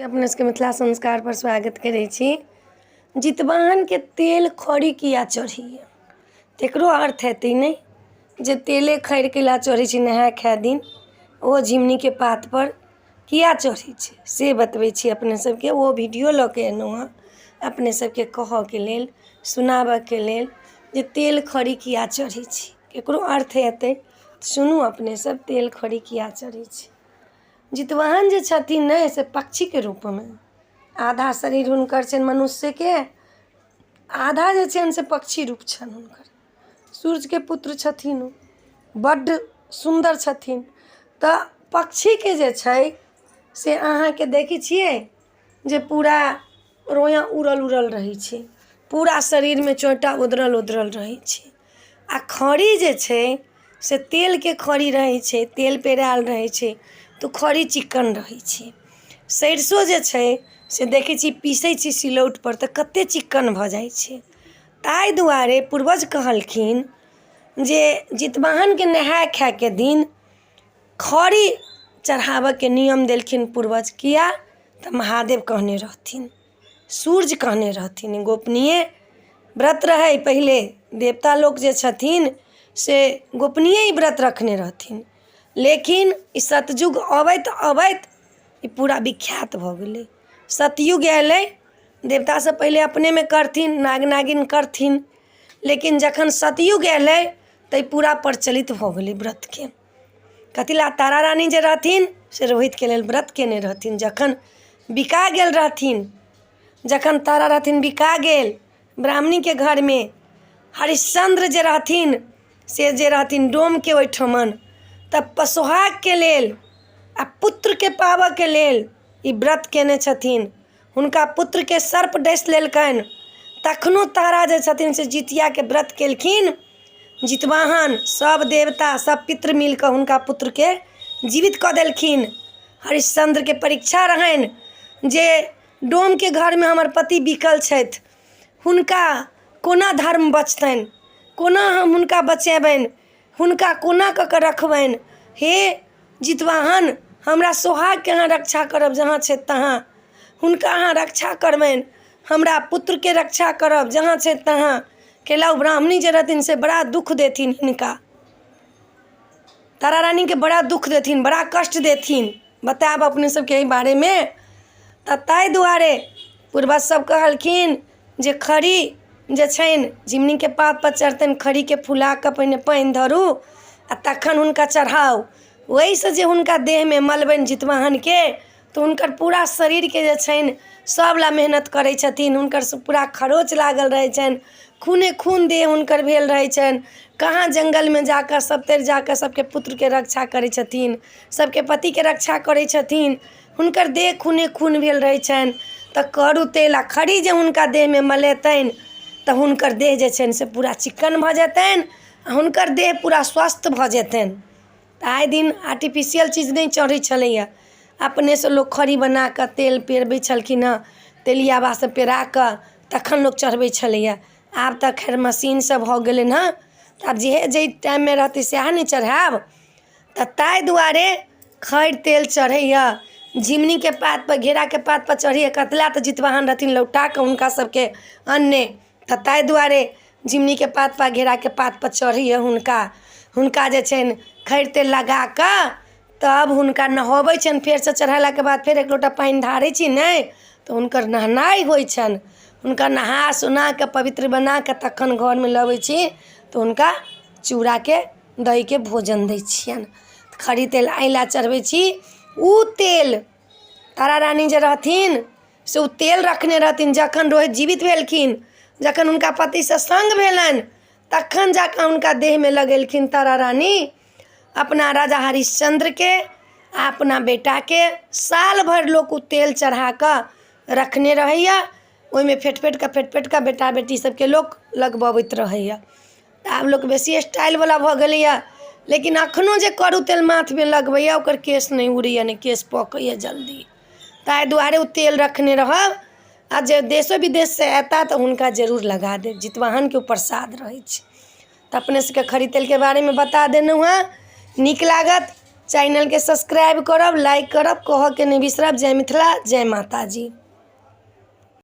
अपने सबके मिथिला संस्कार पर स्वागत करै छी। जितवाहन के तेल खड़ी किया चढ़ी तेकरो अर्थ हेतै नहीं जे तेले खड़ के ला चढ़ी छी नहाय खाय दिन ओ झिमनी के पात पर किया चढ़ी छै से बतबै छी अपने सबके। वो वीडियो लऽ के एलहुँ हँ अपने सबके कहऽ के लेल सुनाबऽ के लेल जे तेल खड़ी किया चढ़ी छी केकरो अर्थ हेतै सुनू अपने सब। तेल खड़ी किया चढ़ी छी। जितवाहन जे छथिन ने से पक्षी के रूप में आधा शरीर हुनकर छनि मनुष्य के, आधा जे छनि से पक्षी रूप छनि हुनकर। सूर्य के पुत्र छथिन, बड्ड सुंदर छथिन। तऽ पक्षी के जे छै से अहाँ के देखै छियै जे पूरा रोया उड़ल उड़ल रहै छै, पूरा शरीर में चोटा उधरल उधरल रहै छै। आ खड़ी जे छै से तेल के खड़ी रहै छै, तेल पेरायल रहै छै तो खड़ी चिक्कन रहै छै। सरिसो जे छै से देखै छी पीसै छी सिलौट पर तऽ कते चिक्कन भऽ जाइ छै। ताहि दुआरे पूर्वज कहलखिन जे जितवाहन के नहाय खाय के दिन खड़ी चढ़ाबऽ के नियम देलखिन पूर्वज। किया तऽ महादेव कहने रहथिन, सूर्य कहने रहथिन। गोपनीय व्रत रहे पहले, देवता लोक जे छथिन से गोपनीय ही व्रत रखने रहथिन। लेकिन ई सतयुग अबैत अबैत ई पूरा विख्यात भऽ गेलै। सतयुग एलै, देवता से पहले अपने में करथिन, नाग नागिन करथिन। लेकिन जखन सतयुग एलै तऽ ई पूरा प्रचलित भऽ गेलै व्रत के। कथी ला? तारा रानी जे रहथिन से रोहित के लेल व्रत केने रहथिन। जखन बिका गेल रहथिन, जखन तारा रहथिन बिका गेल ब्राह्मणी के घर में, हरिश्चंद्र जे रहथिन से जे रहथिन डोम के ओहिठमन, तब पसोहाग के लेल आ पुत्र के पाबऽ के लेल ई व्रत केने छथिन। हुनका पुत्र के सर्प डसि लेलकनि, तखनो तारा जे छथिन से जितिया के व्रत केलखिन। जितवाहन सब देवता सब पितृ मिल कऽ हुनका पुत्र के जीवित कऽ देलखिन। हरिश्चंद्र के परीक्षा रहनि जे डोम के घर में हमर पति बिकल छथि, हुनका कोना धर्म बचतनि, कोना हम हुनका बचेबनि, हुनका कोना कऽ के रखबनि। हे जितवाहन, हमरा सोहाग के अहाँ रक्षा करब, जहाँ छै तहाँ हुनका अहाँ रक्षा करबनि। हमरा पुत्र के रक्षा करब, जहाँ छै तहाँ। केलाउ ब्राह्मणी जे रहथिन से बड़ा दुख देथिन हिनका, तारा रानी के बड़ा दुख देथिन, बड़ा कष्ट देथिन। बतायब अपने सबके एहि बारे में। तऽ ताहि दुआरे पूर्वज सब कहलखिन जे खड़ी जे छनि झिमनी के पात पर चढ़तनि, खड़ी के फुला कऽ पहिने पानि धरू आ तखन हुनका चढ़ाउ। ओहिसँ जे हुनका देह में मलबनि जितवाहन के तऽ हुनकर पूरा शरीर के जे छनि सब ला मेहनत करै छथिन। हुनकर पूरा खरोच लागल रहै छनि, खूने खून देह हुनकर भेल रहै छनि। कहाँ जंगल में जाकर सब तर जाकर सबके पुत्र के रक्षा करै छथिन, सबके पति के रक्षा करै छथिन। हुनकर देह खूने खून भेल रहै छनि। तऽ करू तेल आ खड़ी जे हुनका देह में मलेतनि तऽ हुनकर देह जे छनि से पूरा चिक्कन भऽ जेतनि आ हुनकर देह पूरा स्वस्थ भऽ जेतनि। आइ दिन आर्टिफिशियल चीज नहीं चढ़ै छलैया, अपने से लोग खड़ी बना कऽ तेल पेरबै छलखिन हँ, तेलियाबा से पेरा कऽ तखन लोग चढ़बै छलैया। आब तऽ खैर मशीन सब भऽ गेलै हँ, आब जे जाहि टाइम में रहतै सएह ने चढ़ायब। तऽ ताहि दुआरे खैर तेल चढ़ैया, झिमनी के पात पर, घेरा के पात पर चढ़ैया। कतला तऽ जितवाहन रहथिन लौटा कऽ हुनका सबके अन्ने, तऽ ताहि दुआरे झिमनी के पात पर, घेरा के पात पर चढ़ैया। हुनका जे छनि खैर तेल लगा कऽ तब हुनका नहबै छनि। फेर से चढ़ेला के बाद फेर एक लोटा पानि ढारै छी नहीं तऽ हुनकर नहनाइ होइ छनि। हुनका नहा सुना के पवित्र बना के तखन घर में लबै छी तऽ हुनका चूड़ा के दही के भोजन दै छियनि। खड़ी तेल अइला चढ़बै छी। उ तेल तारा रानी जे रहथिन से उ तेल रखने रहथिन। जखन रोहित जीवित भेलखिन, जखन हुनका पति से संग भेलनि, तखन जाकऽ हुनका देह में लगेलखिन तारा रानी अपना राजा हरिश्चंद्र के आ अपना बेटा के। साल भर लोग उ तेल चढ़ा कऽ रखने रहैया, ओहिमे फेट फेट कऽ बेटा बेटी सबके लोग लगबबैत रहैया। आब लोग बेसी स्टाइल वाला भऽ गेलैया, लेकिन अखनो जे करू तेल माथ में लगबैया ओकर केश नहीं उड़ैया, नहीं केश पकैया जल्दी। ताहि दुआरे उ तेल रखने रहब, आ जे देशो विदेश से एता तऽ हुनका जरूर लगा देब। जितवाहन के प्रसाद रहै छै। तऽ अपने सबके खड़ी तेल के बारे में बता देलहुँ हँ। नीक लागत चैनल के सब्सक्राइब करब, लाइक करब, कह के नहीं बिसरब। जय मिथिला, जय माता जी।